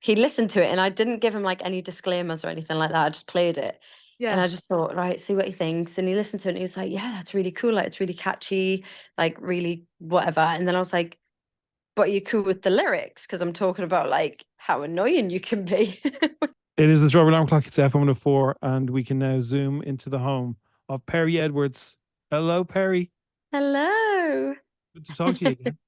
he listened to it, and I didn't give him like any disclaimers or anything like that. I just played it. And Yeah. I just thought, right, see what he thinks. And he listened to it and he was like, yeah, that's really cool. Like, it's really catchy, like, really whatever. And then I was like, but you're cool with the lyrics? Because I'm talking about like how annoying you can be. It is the Strawberry Alarm Clock. It's F104, and we can now zoom into the home of Perrie Edwards. Hello, Perrie. Hello. Good to talk to you again.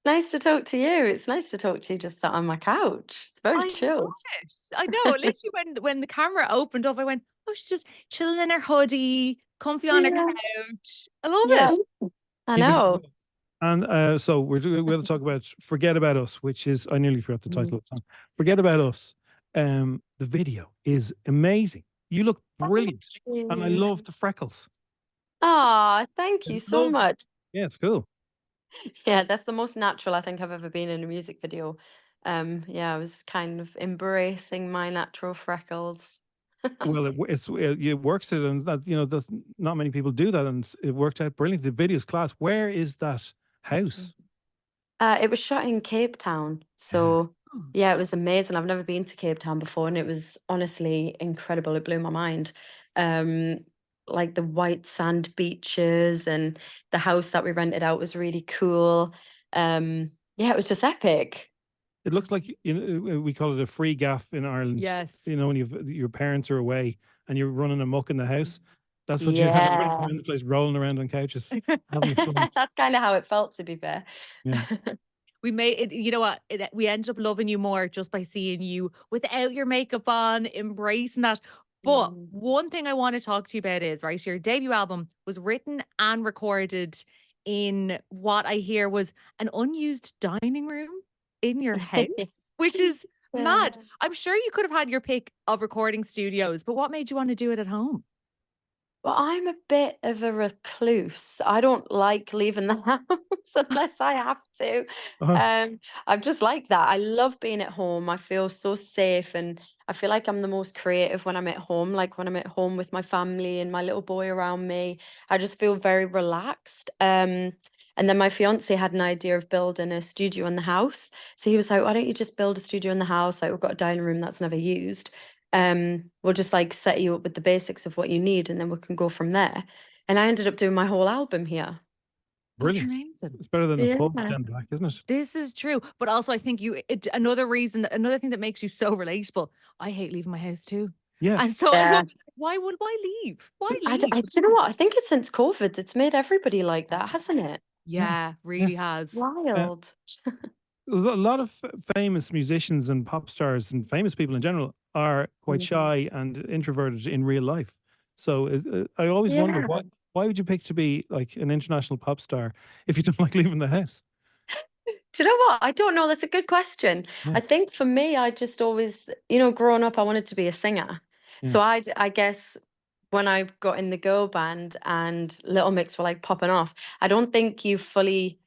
Nice to talk to you. It's nice to talk to you just sat on my couch. It's very I love chilled. it. I know. Literally, when the camera opened up, I went, "Oh, she's just chilling in her hoodie, comfy on her Yeah. couch." I love Yeah. it. I Keeping it know. real. And so we're going to talk about Forget About Us, which is, I nearly forgot the title of the song. Forget About Us. The video is amazing. You look brilliant. And I love the freckles. Ah, thank I you so love much. Yeah, it's cool. Yeah, that's the most natural I think I've ever been in a music video. Yeah, I was kind of embracing my natural freckles. Well, it works it, and that not many people do that, and it worked out brilliant. The video's class. Where is that house? It was shot in Cape Town. Yeah. So yeah, it was amazing. I've never been to Cape Town before, and it was honestly incredible. It blew my mind. Um, like the white sand beaches and the house that we rented out was really cool. Yeah, it was just epic. It looks like we call it a free gaff in Ireland. Yes. When your parents are away and you're running amok in the house. That's what you're running Yeah. around the place, rolling around on couches, having fun. That's kind of how it felt, to be fair. Yeah. We made it, you know what? We ended up loving you more just by seeing you without your makeup on, embracing that. But Mm. one thing I want to talk to you about is, right, your debut album was written and recorded in what I hear was an unused dining room in your house, which is mad. Yeah. I'm sure you could have had your pick of recording studios, but what made you want to do it at home? Well, I'm a bit of a recluse. I don't like leaving the house unless I have to. Uh-huh. I'm just like that. I love being at home. I feel so safe, and I feel like I'm the most creative when I'm at home. Like when I'm at home with my family and my little boy around me, I just feel very relaxed. And then my fiance had an idea of building a studio in the house. So he was like, "Why don't you just build a studio in the house? Like we've got a dining room that's never used. We'll just like set you up with the basics of what you need, and then we can go from there." And I ended up doing my whole album here. That's Brilliant. amazing. It's better than a Yeah. pub down back, isn't it? This is true. But also I think another thing that makes you so relatable. I hate leaving my house too. Yeah. And so I Yeah. love, why leave? Why I leave? do you know what? I think it's since COVID, it's made everybody like that, hasn't it? Yeah. Yeah, Yeah. really has. Wild. A lot of famous musicians and pop stars and famous people in general are quite shy and introverted in real life. So I always wonder Yeah. why would you pick to be like an international pop star if you don't like leaving the house? Do you know what? I don't know. That's a good question. Yeah. I think for me, I just always, growing up, I wanted to be a singer. Yeah. So I guess when I got in the girl band and Little Mix were like popping off, I don't think you fully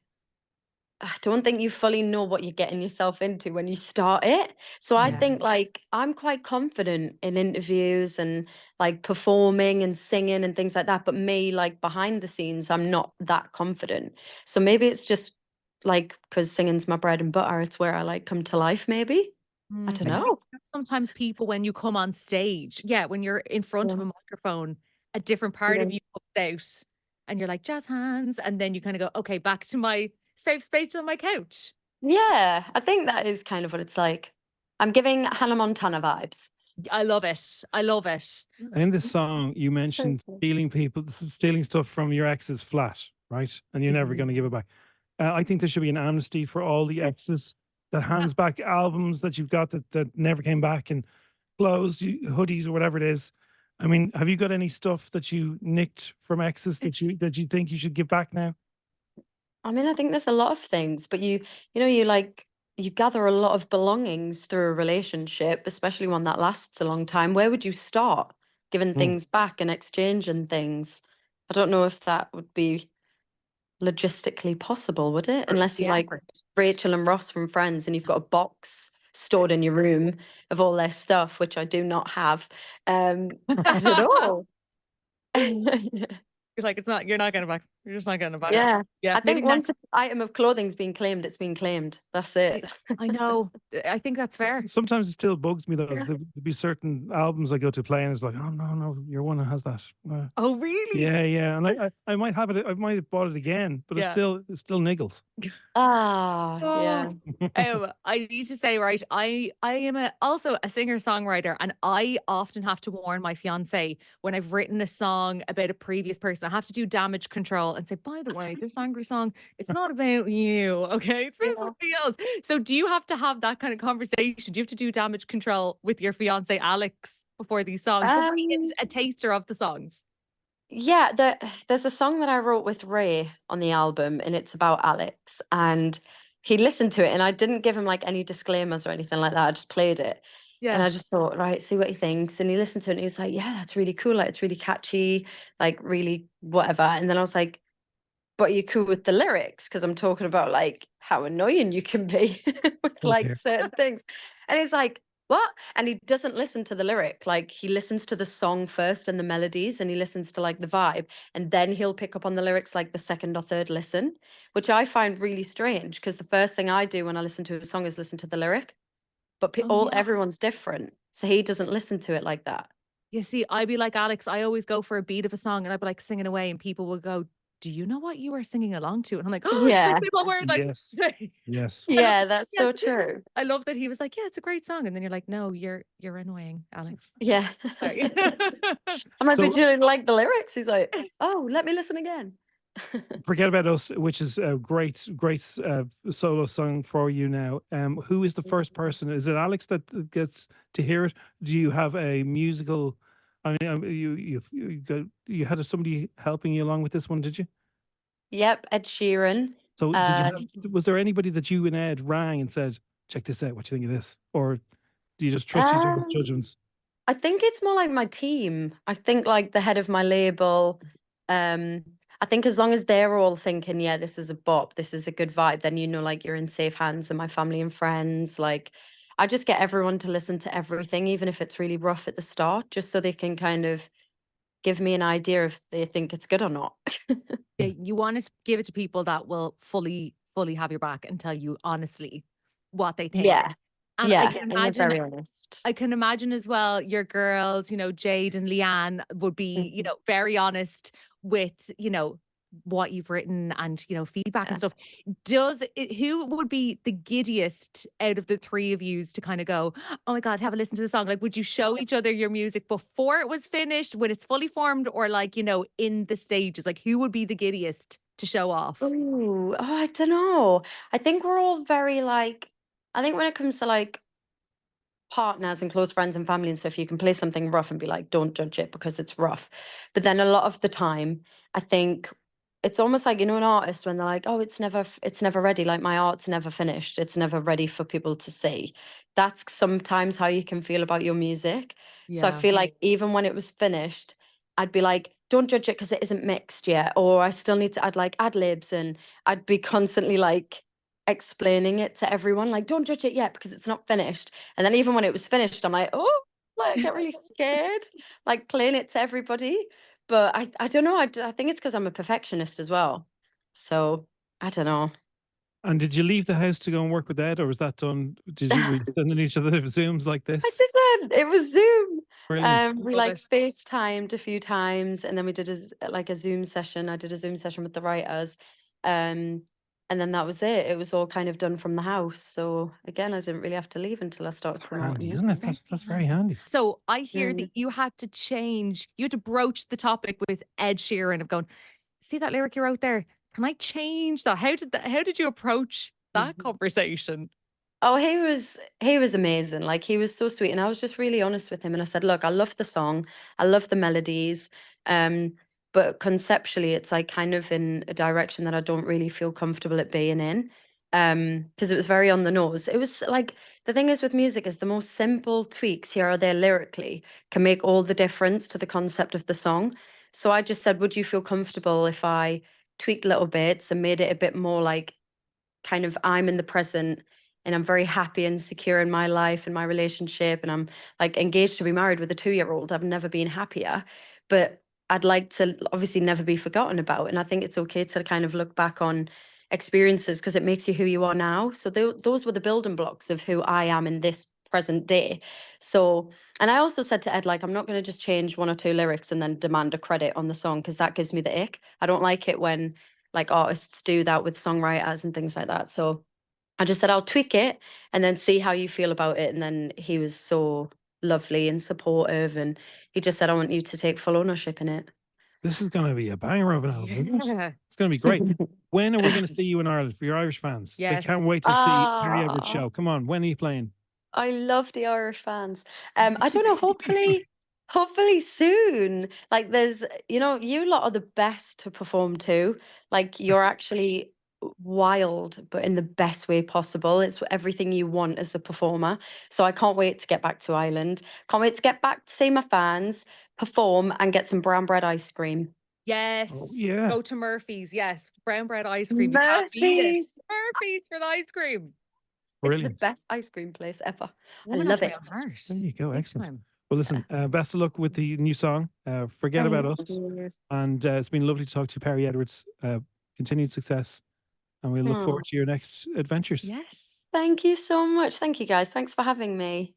know what you're getting yourself into when you start it. So I Yeah. think like I'm quite confident in interviews and like performing and singing and things like that. But me, like behind the scenes, I'm not that confident. So maybe it's just like because singing's my bread and butter, it's where I like come to life, maybe. I don't I know. think sometimes people when you come on stage, yeah, when you're in front of a Yes. microphone, a different part Yeah. of you comes out and you're like jazz hands and then you kind of go, okay, back to my safe space on my couch. Yeah, I think that is kind of what it's like. I'm giving Hannah Montana vibes. I love it. I love it. In this song, you mentioned stealing stuff from your ex's flat, right? And you're never going to give it back. I think there should be an amnesty for all the exes that hands back albums that you've got that never came back, and clothes, hoodies, or whatever it is. I mean, have you got any stuff that you nicked from exes that you think you should give back now? I mean, I think there's a lot of things, but you gather a lot of belongings through a relationship, especially one that lasts a long time. Where would you start giving Hmm. things back and exchanging things? I don't know if that would be logistically possible, would it? Unless you Yeah. like Rachel and Ross from Friends and you've got a box stored in your room of all their stuff, which I do not have. I don't know. You're like, you're not getting it back. You're just not getting it back. Yeah. Yeah, I maybe think once an item of clothing's been claimed, it's been claimed. That's it. I know. I think that's fair. Sometimes it still bugs me though. There'll be certain albums I go to play and it's like, oh no, your one has that. Oh, really? Yeah. And I might have it. I might have bought it again, but Yeah. it still niggles. Ah, yeah. I need to say, right, I am also a singer-songwriter, and I often have to warn my fiancé when I've written a song about a previous person. I have to do damage control and say, by the way, this angry song, it's not about you, okay? It's about Yeah. somebody else. So do you have to have that kind of conversation? Do you have to do damage control with your fiancé Alex before these songs, before he gets Um, a taster of the songs? yeah, there's a song that I wrote with Ray on the album, and it's about Alex. And he listened to it, and I didn't give him like any disclaimers or anything like that. I just played it. And Yeah. I just thought, right, see what he thinks. And he listened to it and he was like, yeah, that's really cool. Like, it's really catchy, like, really whatever. And then I was like, but are you cool with the lyrics? Because I'm talking about like how annoying you can be with Oh like dear. certain things. And he's like, what? And he doesn't listen to the lyric. Like he listens to the song first and the melodies, and he listens to like the vibe. And then he'll pick up on the lyrics like the second or third listen, which I find really strange because the first thing I do when I listen to a song is listen to the lyric. But Oh, yeah. everyone's different. So he doesn't listen to it like that. You see, I'd be like Alex, I always go for a beat of a song and I'd be like singing away, and people will go, do you know what you were singing along to? And I'm like, oh, it's Yeah. like people were like, Yes. Yes. I love, Yeah, that's yeah, so true. I love that he was like, yeah, it's a great song. And then you're like, no, you're annoying, Alex. Yeah. Sorry. I'm like, So- but you didn't like the lyrics? He's like, oh, let me listen again. Forget About Us, which is a great solo song for you now. Who is the first person? Is it Alex that gets to hear it? Do you have a musical? I mean, you had somebody helping you along with this one, did you? Yep, Ed Sheeran. So was there anybody that you and Ed rang and said, check this out, what do you think of this? Or do you just trust each other's Um, judgments? I think it's more like my team. I think like the head of my label. Um, I think as long as they're all thinking, yeah, this is a bop, this is a good vibe, then you know, like you're in safe hands. And my family and friends, like I just get everyone to listen to everything, even if it's really rough at the start, just so they can kind of give me an idea if they think it's good or not. Yeah, you want to give it to people that will fully have your back and tell you honestly what they think. Yeah. And Yeah. I can And they're imagine very honest. I can imagine as well your girls, Jade and Leanne would be, Mhm. very honest with, what you've written and, feedback Yeah. and stuff. Who would be the giddiest out of the three of yous to kind of go, oh my God, have a listen to the song? Like, would you show each other your music before it was finished, when it's fully formed, or like, in the stages? Like, who would be the giddiest to show off? Ooh, oh, I don't know. I think we're all very like, I think when it comes to like partners and close friends and family and stuff, you can play something rough and be like, don't judge it because it's rough. But then a lot of the time, I think it's almost like, an artist when they're like, oh, it's never ready. Like my art's never finished. It's never ready for people to see. That's sometimes how you can feel about your music. So I Yeah. feel like even when it was finished, I'd be like, don't judge it because it isn't mixed yet. Or I still need to add like ad libs, and I'd be constantly like explaining it to everyone, like, don't judge it yet because it's not finished. And then even when it was finished, I'm like, oh, like I get really scared, like playing it to everybody. But I don't know. I think it's because I'm a perfectionist as well. So I don't know. And did you leave the house to go and work with Ed, or was that done? Were you sending each other Zooms like I this? didn't. It was Zoom. Brilliant. We Love like it. FaceTimed a few times, and then we did like a Zoom session. I did a Zoom session with the writers. Um, and then that was it. It was all kind of done from the house. So again, I didn't really have to leave until I started Handy, promoting isn't it? That's very handy. So I hear it. that you had to broach the topic with Ed Sheeran of going, see that lyric you wrote there? Can I change that? How did you approach that Mhm. conversation? Oh, he was amazing. Like he was so sweet, and I was just really honest with him. And I said, "Look, I love the song, I love the melodies, but conceptually, it's like kind of in a direction that I don't really feel comfortable at being in, because it was very on the nose. It was like the thing is with music is the most simple tweaks here or there lyrically can make all the difference to the concept of the song. So I just said, would you feel comfortable if I tweaked little bits and made it a bit more like kind of I'm in the present and I'm very happy and secure in my life and my relationship, and I'm like engaged to be married with a 2-year-old. I've never been happier. But I'd like to obviously never be forgotten about. And I think it's okay to kind of look back on experiences because it makes you who you are now. So those were the building blocks of who I am in this present day. So, and I also said to Ed, like, I'm not going to just change one or two lyrics and then demand a credit on the song because that gives me the ick. I don't like it when like artists do that with songwriters and things like that. So I just said, I'll tweak it and then see how you feel about it. And then he was so lovely and supportive. And he just said, I want you to take full ownership in it. This is going to be a banger of an album, isn't it? Yeah. It's going to be great. When are we going to see you in Ireland for your Irish fans? They Yes. can't wait to see Perrie Edwards Ah, show. Come on, when are you playing? I love the Irish fans. I don't know, hopefully soon. Like there's, you know, you lot are the best to perform to. Like you're actually wild, but in the best way possible. It's everything you want as a performer. So I can't wait to get back to Ireland. Can't wait to get back to see my fans, perform, and get some brown bread ice cream. Yes. Oh, yeah. Go to Murphy's. Yes. Brown bread ice cream. You can't beat it. Murphy's. Murphy's for the ice cream. Brilliant. It's the best ice cream place ever. Woman I love after it. my own heart. There you go. Big Excellent. time. Well, listen, best of luck with the new song. Forget About Us. And it's been lovely to talk to you, Perrie Edwards. Continued success. And we look forward to your next adventures. Yes. Thank you so much. Thank you, guys. Thanks for having me.